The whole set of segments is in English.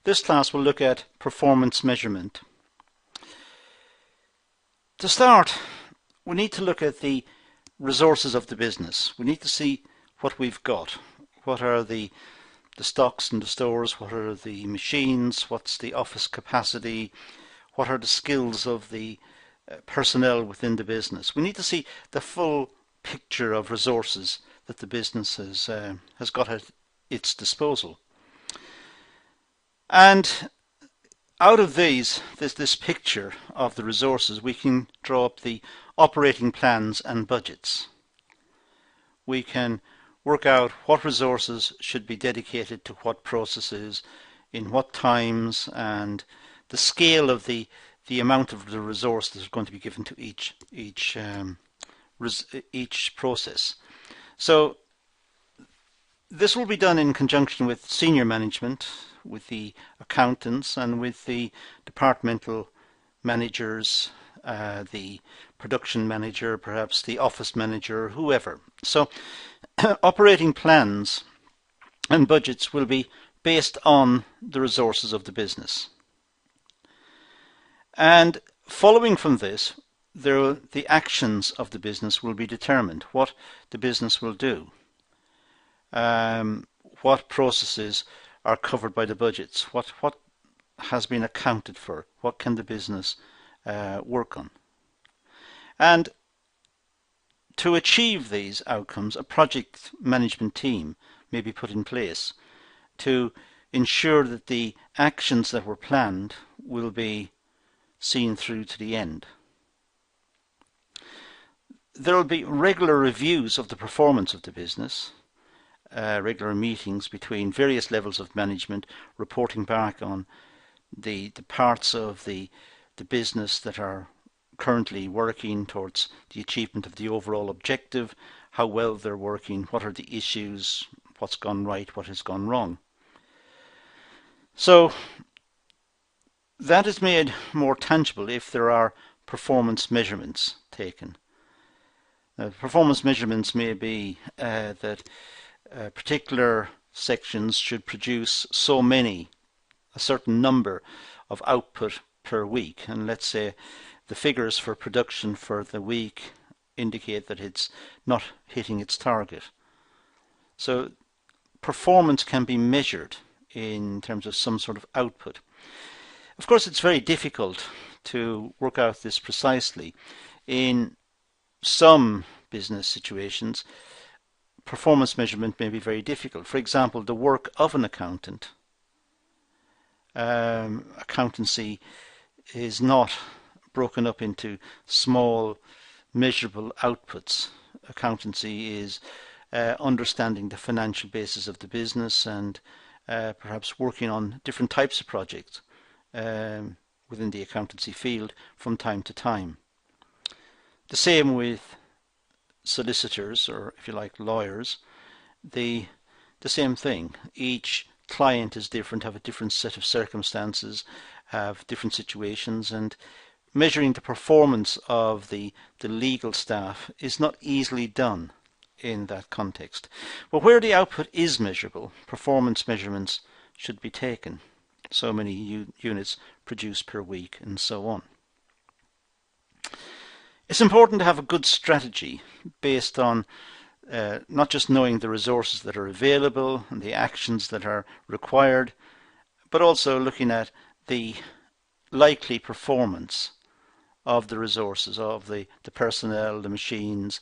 This class will look at performance measurement. To start, we need to look at the resources of the business. We need to see what we've got. What are the stocks in the stores? What are the machines? What's the office capacity? What are the skills of the personnel within the business? We need to see the full picture of resources that the business has got at its disposal. And out of this picture of the resources, we can draw up the operating plans and budgets. We can work out what resources should be dedicated to what processes, in what times, and the scale of the amount of the resource that is going to be given to each process. So this will be done in conjunction with senior management, with the accountants, and with the departmental managers, the production manager, perhaps the office manager, whoever. So operating plans and budgets will be based on the resources of the business. And following from this, the actions of the business will be determined, what the business will do, what processes are covered by the budgets, what has been accounted for, what can the business work on. And to achieve these outcomes, a project management team may be put in place to ensure that the actions that were planned will be seen through to the end. There will be regular reviews of the performance of the business, regular meetings between various levels of management, reporting back on the parts of the business that are currently working towards the achievement of the overall objective, how well they're working, what are the issues, what's gone right, what has gone wrong. So that is made more tangible if there are performance measurements taken. Now, performance measurements may be that particular sections should produce a certain number of output per week, and let's say the figures for production for the week indicate that it's not hitting its target. So performance can be measured in terms of some sort of output. Of course, it's very difficult to work out this precisely. In some business situations, performance measurement may be very difficult. For example, the work of an accountant. Accountancy is not broken up into small measurable outputs. Accountancy is understanding the financial basis of the business and perhaps working on different types of projects within the accountancy field from time to time. The same with solicitors, or if you like lawyers. The same thing. Each client is different, have a different set of circumstances, have different situations, and measuring the performance of the legal staff is not easily done in that context. But where the output is measurable, performance measurements should be taken. So many units produced per week and so on. It's important to have a good strategy based on not just knowing the resources that are available and the actions that are required, but also looking at the likely performance of the resources, of the personnel, the machines,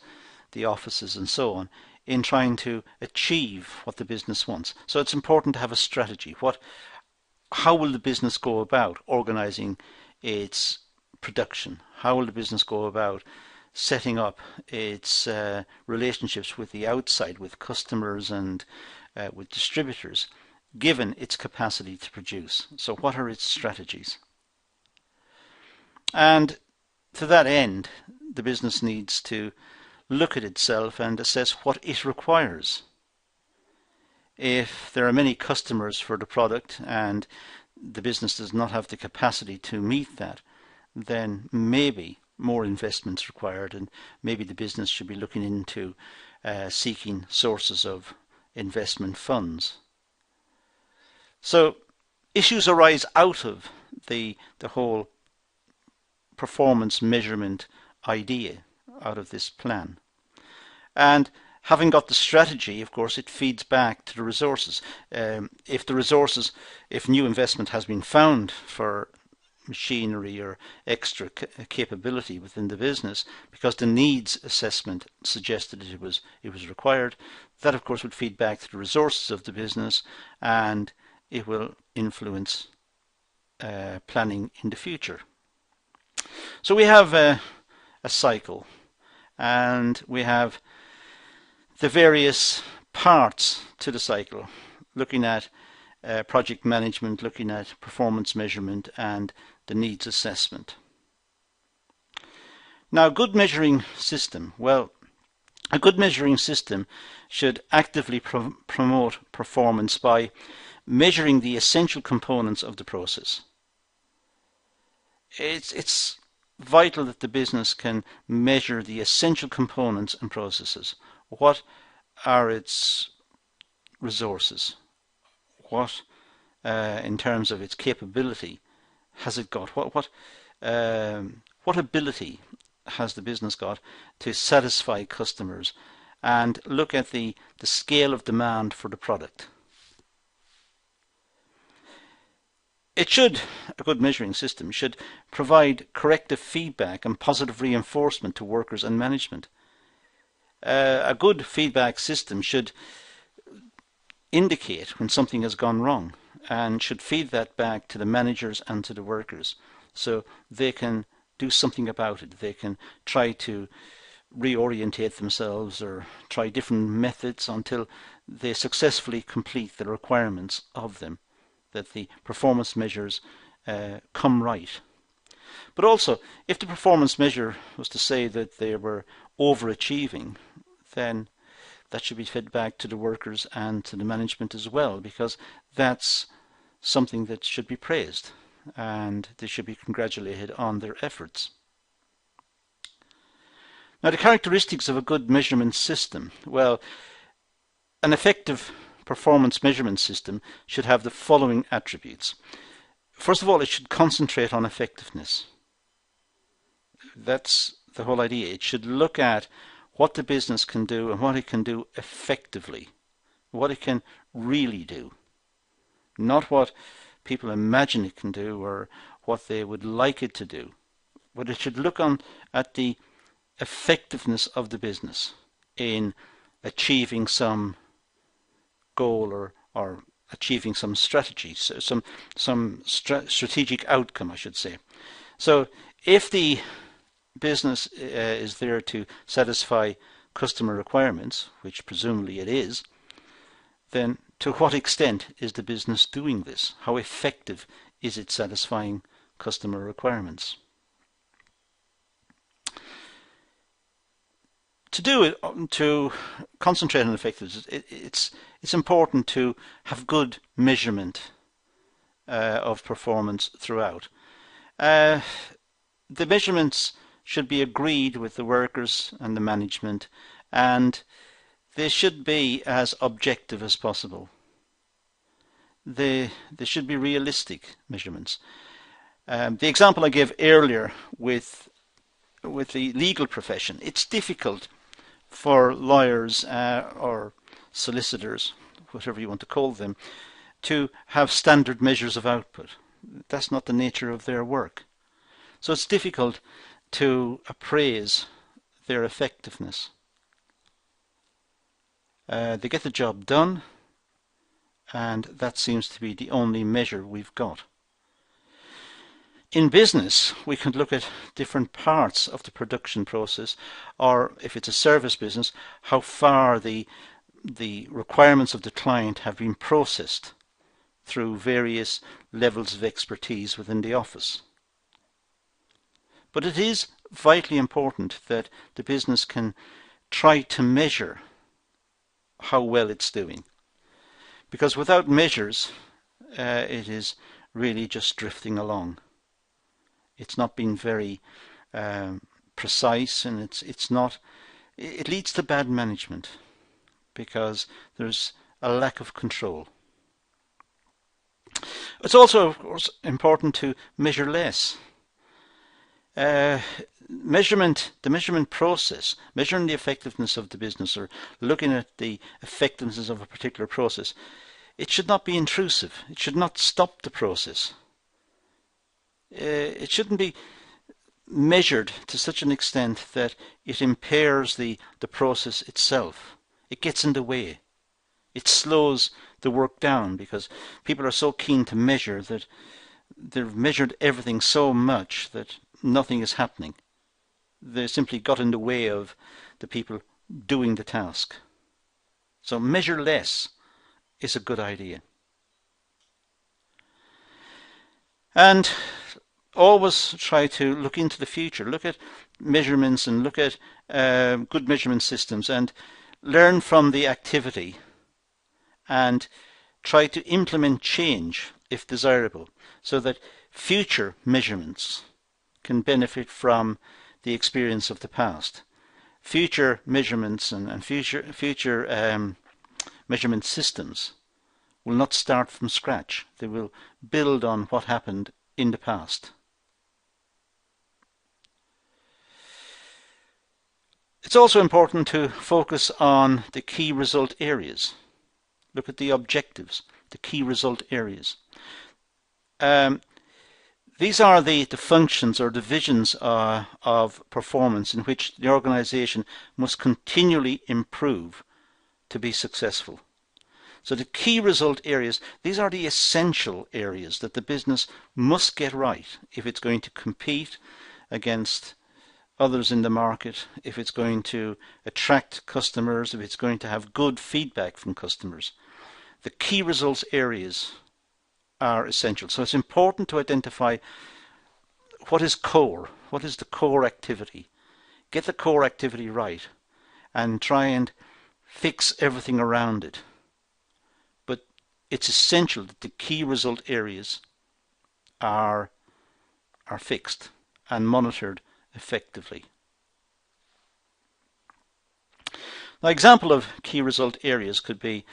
the offices and so on, in trying to achieve what the business wants. So it's important to have a strategy. How will the business go about organizing its production? How will the business go about setting up its relationships with the outside, with customers and with distributors, given its capacity to produce? So what are its strategies? And to that end, the business needs to look at itself and assess what it requires. If there are many customers for the product and the business does not have the capacity to meet that, then maybe more investments required, and maybe the business should be looking into seeking sources of investment funds. So issues arise out of the whole performance measurement idea, out of this plan. And having got the strategy, of course, it feeds back to the resources. If new investment has been found for machinery or extra capability within the business because the needs assessment suggested it was required, that of course would feed back to the resources of the business, and it will influence planning in the future. So we have a cycle, and we have the various parts to the cycle, looking at project management, looking at performance measurement, and the needs assessment. Now, a good measuring system. Well, a good measuring system should actively promote performance by measuring the essential components of the process. It's vital that the business can measure the essential components and processes. What are its resources? What, in terms of its capability, has it got? What ability has the business got to satisfy customers, and look at the scale of demand for the product. A good measuring system should provide corrective feedback and positive reinforcement to workers and management. A good feedback system should indicate when something has gone wrong and should feed that back to the managers and to the workers so they can do something about it. They can try to reorientate themselves or try different methods until they successfully complete the requirements of them, that the performance measures come right. But also, if the performance measure was to say that they were overachieving, then that should be fed back to the workers and to the management as well, because that's something that should be praised and they should be congratulated on their efforts. Now, the characteristics of a good measurement system. Well, an effective performance measurement system should have the following attributes. First of all, it should concentrate on effectiveness. That's the whole idea. It should look at what the business can do and what it can do effectively, what it can really do, not what people imagine it can do or what they would like it to do, but it should look at the effectiveness of the business in achieving some goal or achieving some strategy, some strategic outcome, I should say. So if the business is there to satisfy customer requirements, which presumably it is, then to what extent is the business doing this? How effective is it satisfying customer requirements? To do it, to concentrate on effectiveness, it's important to have good measurement of performance throughout. The measurements should be agreed with the workers and the management, and they should be as objective as possible. They should be realistic measurements. The example I gave earlier with the legal profession, it's difficult for lawyers or solicitors, whatever you want to call them, to have standard measures of output. That's not the nature of their work. So it's difficult to appraise their effectiveness. They get the job done, and that seems to be the only measure we've got. In business, we can look at different parts of the production process, or if it's a service business, how far the requirements of the client have been processed through various levels of expertise within the office. But it is vitally important that the business can try to measure how well it's doing, because without measures it is really just drifting along. It's not being very precise, and it leads to bad management because there's a lack of control. It's also, of course, important to measure less. Uh, the measurement process, measuring the effectiveness of the business or looking at the effectiveness of a particular process, it should not be intrusive. It should not stop the process. It shouldn't be measured to such an extent that it impairs the process itself. It gets in the way. It slows the work down because people are so keen to measure that they've measured everything so much that nothing is happening. They simply got in the way of the people doing the task. So measure less is a good idea. And always try to look into the future, look at measurements and look at good measurement systems and learn from the activity and try to implement change if desirable so that future measurements can benefit from the experience of the past. Future measurements and future measurement systems will not start from scratch. They will build on what happened in the past. It's also important to focus on the key result areas. Look at the objectives, the key result areas. These are the functions or divisions of performance in which the organization must continually improve to be successful. So the key result areas, these are the essential areas that the business must get right if it's going to compete against others in the market, if it's going to attract customers, if it's going to have good feedback from customers. The key results areas are essential. So it's important to identify what is core, what is the core activity. Get the core activity right and try and fix everything around it. But it's essential that the key result areas are fixed and monitored effectively. An example of key result areas could be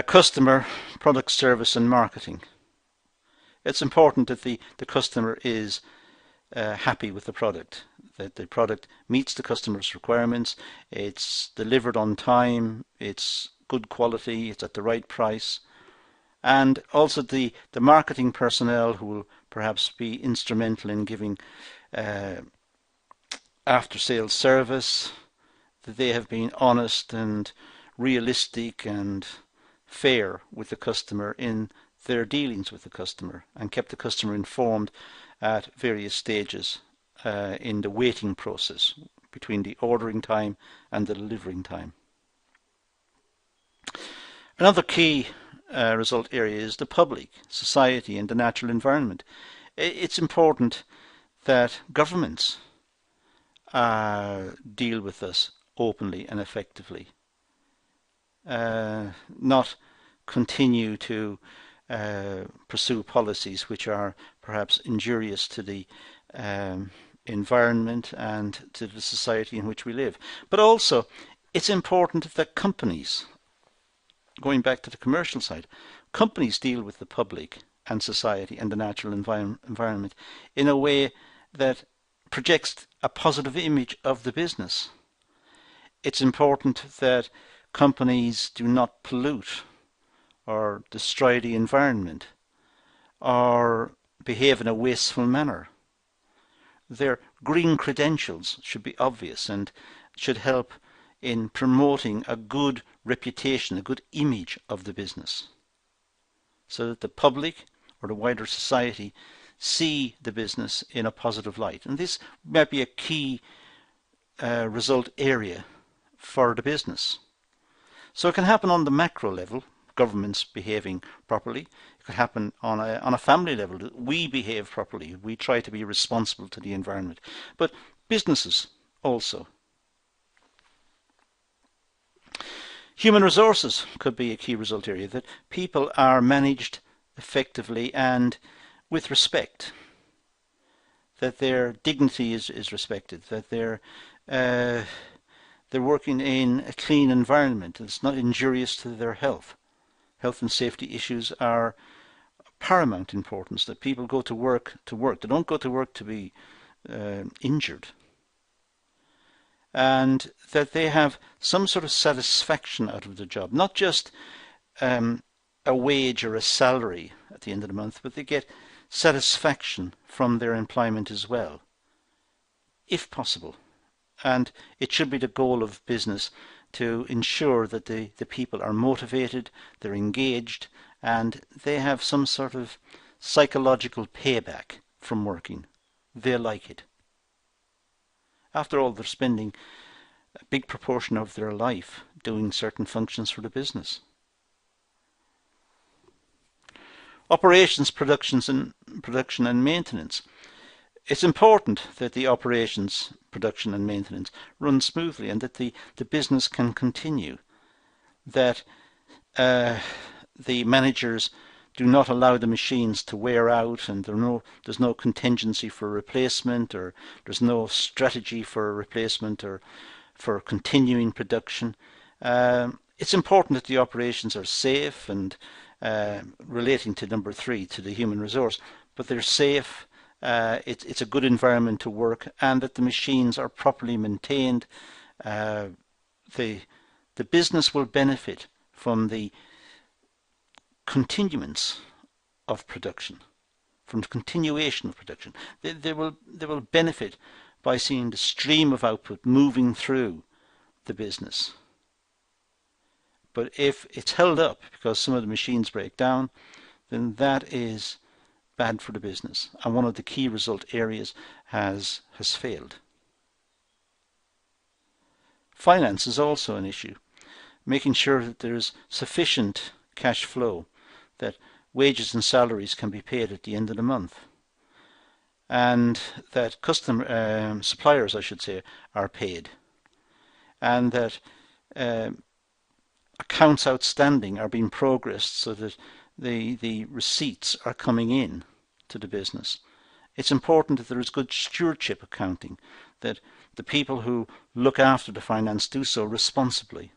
customer, product, service and marketing. It's important that the customer is happy with the product, that the product meets the customer's requirements, it's delivered on time, it's good quality, it's at the right price, and also the marketing personnel who will perhaps be instrumental in giving after-sales service, that they have been honest and realistic and fair with the customer in their dealings with the customer and kept the customer informed at various stages in the waiting process between the ordering time and the delivering time. Another key result area is the public, society and the natural environment. It's important that governments deal with us openly and effectively. Not continue to pursue policies which are perhaps injurious to the environment and to the society in which we live. But also, it's important that companies, going back to the commercial side, companies deal with the public and society and the natural environment in a way that projects a positive image of the business. It's important that companies do not pollute or destroy the environment or behave in a wasteful manner. Their green credentials should be obvious and should help in promoting a good reputation, a good image of the business, so that the public or the wider society see the business in a positive light. And this might be a key result area for the business. So it can happen on the macro level, governments behaving properly. It could happen on a family level, that we behave properly. We try to be responsible to the environment. But businesses also. Human resources could be a key result area, that people are managed effectively and with respect, that their dignity is respected, that they're working in a clean environment. It's not injurious to their health. Health and safety issues are paramount importance that people go to work to work. They don't go to work to be injured. And that they have some sort of satisfaction out of the job, not just a wage or a salary at the end of the month, but they get satisfaction from their employment as well, if possible. And it should be the goal of business to ensure that the people are motivated, they're engaged, and they have some sort of psychological payback from working. They like it. After all, they're spending a big proportion of their life doing certain functions for the business. Operations, production and maintenance. It's important that the operations, production and maintenance run smoothly and that the business can continue. That the managers do not allow the machines to wear out, and there's no contingency for replacement, or there's no strategy for replacement or for continuing production. It's important that the operations are safe, and relating to number 3, to the human resource, but they're safe, it's a good environment to work, and that the machines are properly maintained. The business will benefit from the continuance of production, from the continuation of production. They will benefit by seeing the stream of output moving through the business. But if it's held up because some of the machines break down, then that is bad for the business, and one of the key result areas has failed. Finance is also an issue, making sure that there is sufficient cash flow, that wages and salaries can be paid at the end of the month, and that suppliers, I should say, are paid, and that accounts outstanding are being progressed so that the receipts are coming in to the business. It's important that there is good stewardship accounting, that the people who look after the finance do so responsibly.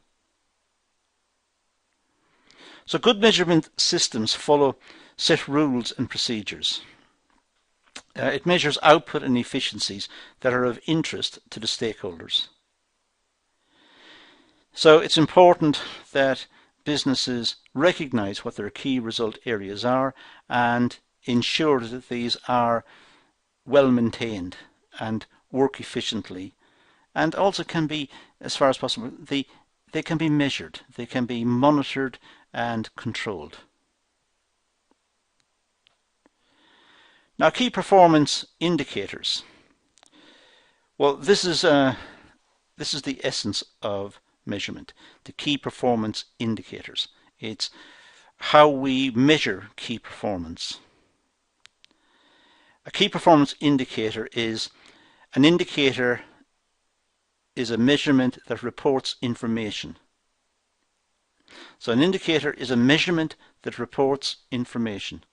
So good measurement systems follow set rules and procedures. It measures output and efficiencies that are of interest to the stakeholders. So it's important that businesses recognize what their key result areas are and ensure that these are well maintained and work efficiently, and also can be, as far as possible, they can be measured, they can be monitored and controlled. Now, key performance indicators. Well, this is the essence of measurement, the key performance indicators. It's how we measure key performance. A key performance indicator is a measurement that reports information. So an indicator is a measurement that reports information.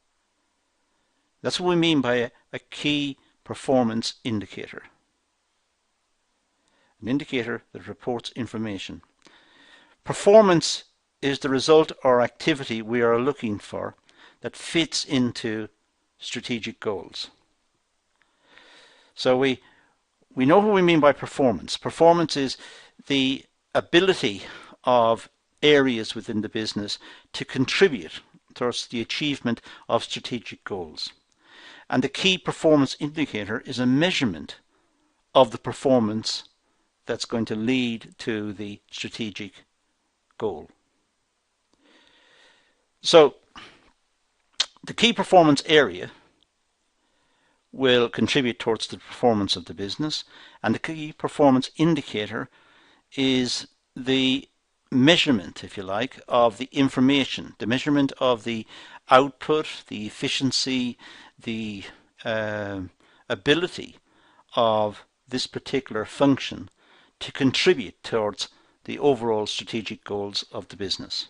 That's what we mean by a key performance indicator. An indicator that reports information. Performance is the result or activity we are looking for that fits into strategic goals. So we know what we mean by performance. Performance is the ability of areas within the business to contribute towards the achievement of strategic goals. And the key performance indicator is a measurement of the performance that's going to lead to the strategic goal. So the key performance area will contribute towards the performance of the business, and the key performance indicator is the measurement, if you like, of the information, the measurement of the output, the efficiency, the ability of this particular function to contribute towards the overall strategic goals of the business.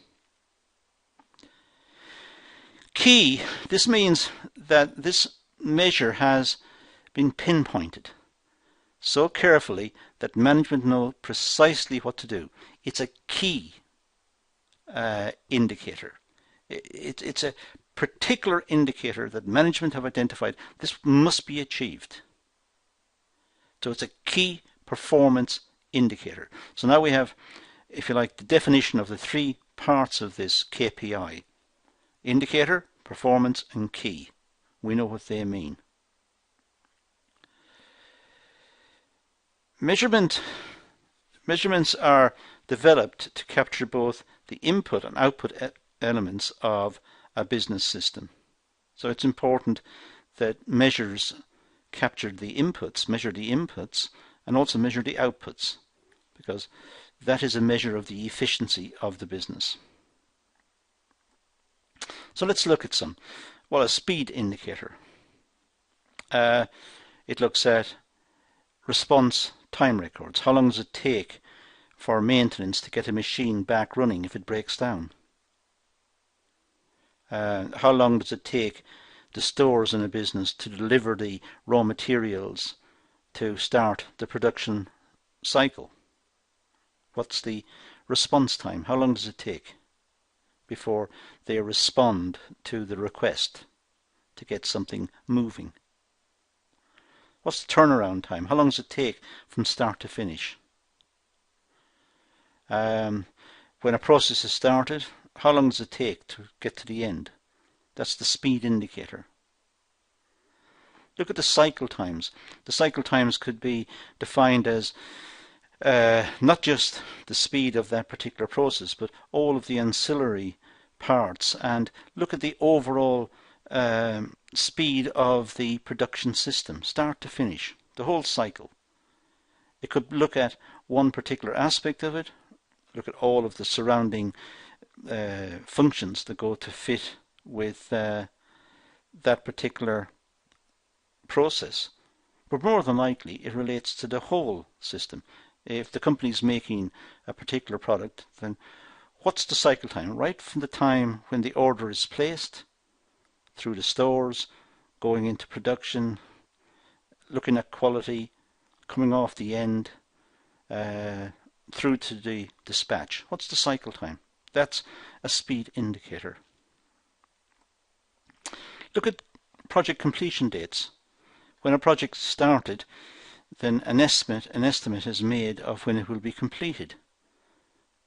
Key, this means that this measure has been pinpointed so carefully that management know precisely what to do. It's a key indicator. It's a particular indicator that management have identified. This must be achieved. So it's a key performance indicator. So now we have, if you like, the definition of the three parts of this KPI. Indicator, performance, and key. We know what they mean. Measurements are developed to capture both the input and output elements of a business system. So it's important that measures capture the inputs, measure the inputs, and also measure the outputs, because that is a measure of the efficiency of the business. So let's look at some. Well, a speed indicator. It looks at response time records. How long does it take for maintenance to get a machine back running if it breaks down? How long does it take the stores in a business to deliver the raw materials to start the production cycle? What's the response time? How long does it take before they respond to the request to get something moving? What's the turnaround time? How long does it take from start to finish? When a process is started, how long does it take to get to the end? That's the speed indicator. Look at the cycle times. The cycle times could be defined as not just the speed of that particular process, but all of the ancillary parts, and look at the overall speed of the production system, start to finish, the whole cycle. It could look at one particular aspect of it, look at all of the surrounding functions that go to fit with that particular process. But more than likely it relates to the whole system. If the company is making a particular product, then what's the cycle time? Right from the time when the order is placed, through the stores, going into production, looking at quality, coming off the end, through to the dispatch. What's the cycle time? That's a speed indicator. Look at project completion dates. When a project is started, then an estimate is made of when it will be completed.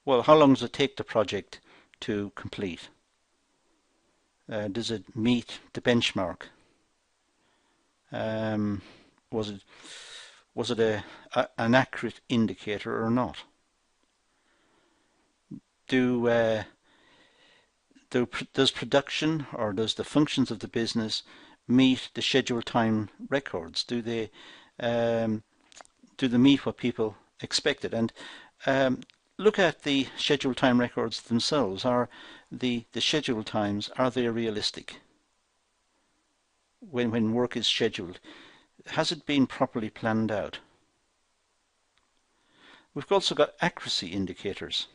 Well, how long does it take the project to complete? Does it meet the benchmark? Was it an accurate indicator or not? Does production, or does the functions of the business meet the scheduled time records? Do they meet what people expected? And look at the scheduled time records themselves. Are the scheduled times, are they realistic? When work is scheduled, has it been properly planned out? We've also got accuracy indicators.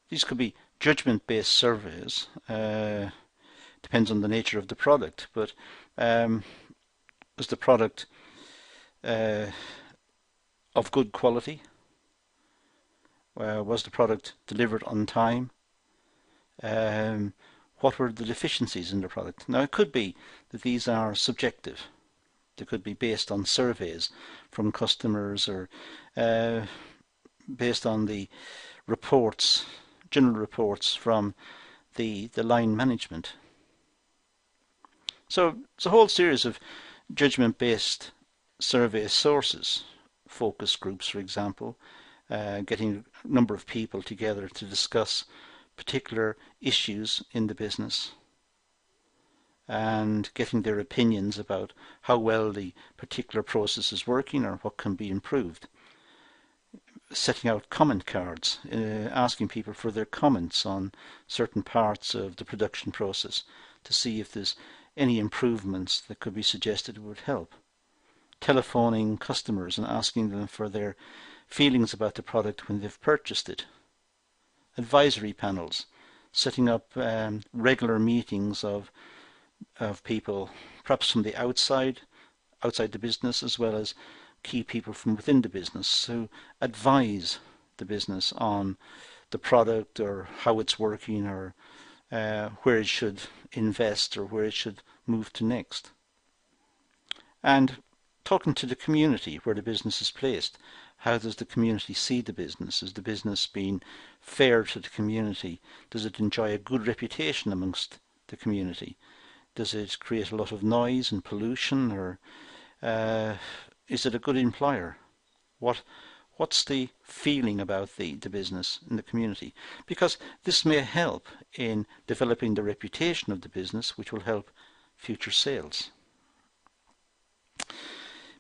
These could be judgment-based surveys. Depends on the nature of the product, but is the product of good quality? Was the product delivered on time? What were the deficiencies in the product? Now, it could be that these are subjective. They could be based on surveys from customers, or based on the reports, general reports from the line management. So it's a whole series of judgment-based survey sources, focus groups, for example, getting a number of people together to discuss particular issues in the business and getting their opinions about how well the particular process is working or what can be improved. Setting out comment cards, asking people for their comments on certain parts of the production process to see if there's any improvements that could be suggested would help. Telephoning customers and asking them for their feelings about the product when they've purchased it. Advisory panels, setting up regular meetings of people, perhaps from the outside the business, as well as key people from within the business who advise the business on the product or how it's working, or where it should invest or where it should move to next. And talking to the community where the business is placed. How does the community see the business? Is the business being fair to the community? Does it enjoy a good reputation amongst the community? Does it create a lot of noise and pollution, or is it a good employer? What's the feeling about the business in the community? Because this may help in developing the reputation of the business, which will help future sales.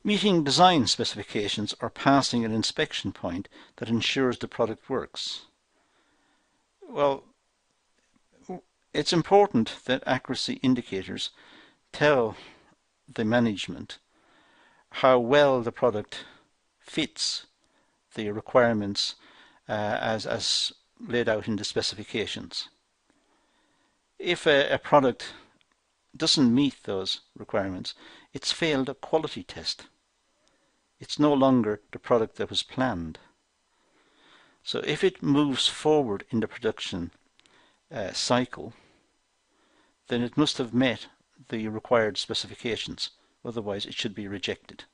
Meeting design specifications or passing an inspection point that ensures the product works. Well, it's important that accuracy indicators tell the management how well the product fits the requirements as laid out in the specifications. If a product doesn't meet those requirements, it's failed a quality test. It's no longer the product that was planned. So if it moves forward in the production cycle, then it must have met the required specifications. Otherwise, it should be rejected.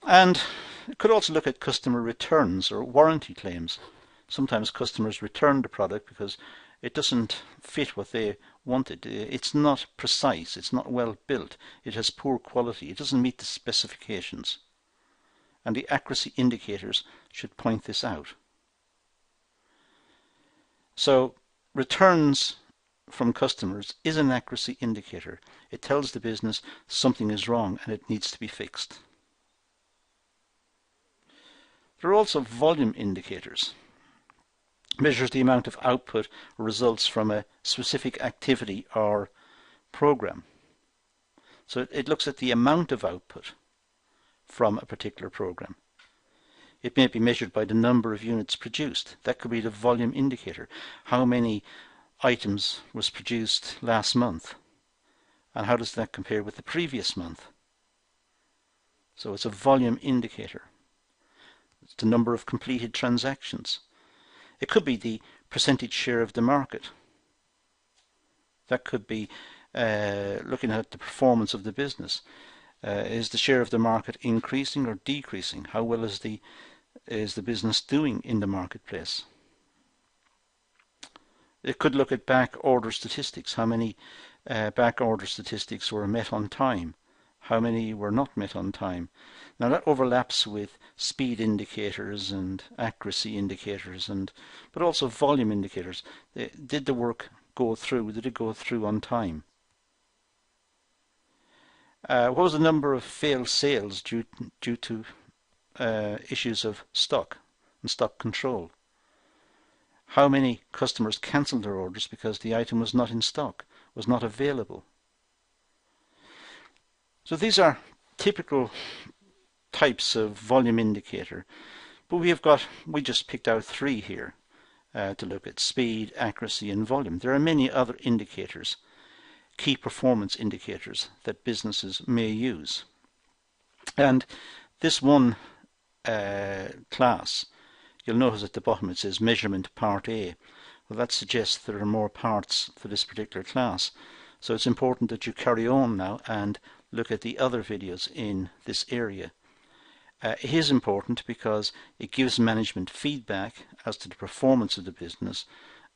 And it could also look at customer returns or warranty claims. Sometimes customers return the product because it doesn't fit what they wanted. It's not precise, it's not well built, it has poor quality, it doesn't meet the specifications. And the accuracy indicators should point this out. So returns from customers is an accuracy indicator. It tells the business something is wrong and it needs to be fixed. There are also volume indicators. Measures the amount of output or results from a specific activity or program. So it looks at the amount of output from a particular program. It may be measured by the number of units produced. That could be the volume indicator. How many items was produced last month? And how does that compare with the previous month? So it's a volume indicator. It's the number of completed transactions. It could be the percentage share of the market. That could be looking at the performance of the business. Is the share of the market increasing or decreasing? How well is the business doing in the marketplace? It could look at back order statistics. How many back order statistics were met on time? How many were not met on time? Now that overlaps with speed indicators and accuracy indicators, but also volume indicators. Did the work go through? Did it go through on time? What was the number of failed sales due to issues of stock and stock control? How many customers cancelled their orders because the item was not in stock, was not available? So these are typical types of volume indicator, but we just picked out 3 here to look at: speed, accuracy and volume. There are many other indicators, key performance indicators, that businesses may use. And this one class, you'll notice at the bottom it says measurement part A. Well, that suggests there are more parts for this particular class. So it's important that you carry on now and look at the other videos in this area. It is important because it gives management feedback as to the performance of the business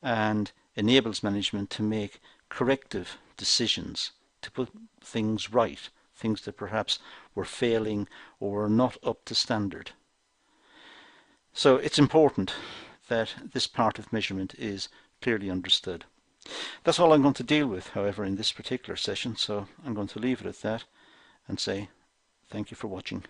and enables management to make corrective decisions, to put things right, things that perhaps were failing or were not up to standard. So it's important that this part of measurement is clearly understood. That's all I'm going to deal with, however, in this particular session, so I'm going to leave it at that and say thank you for watching.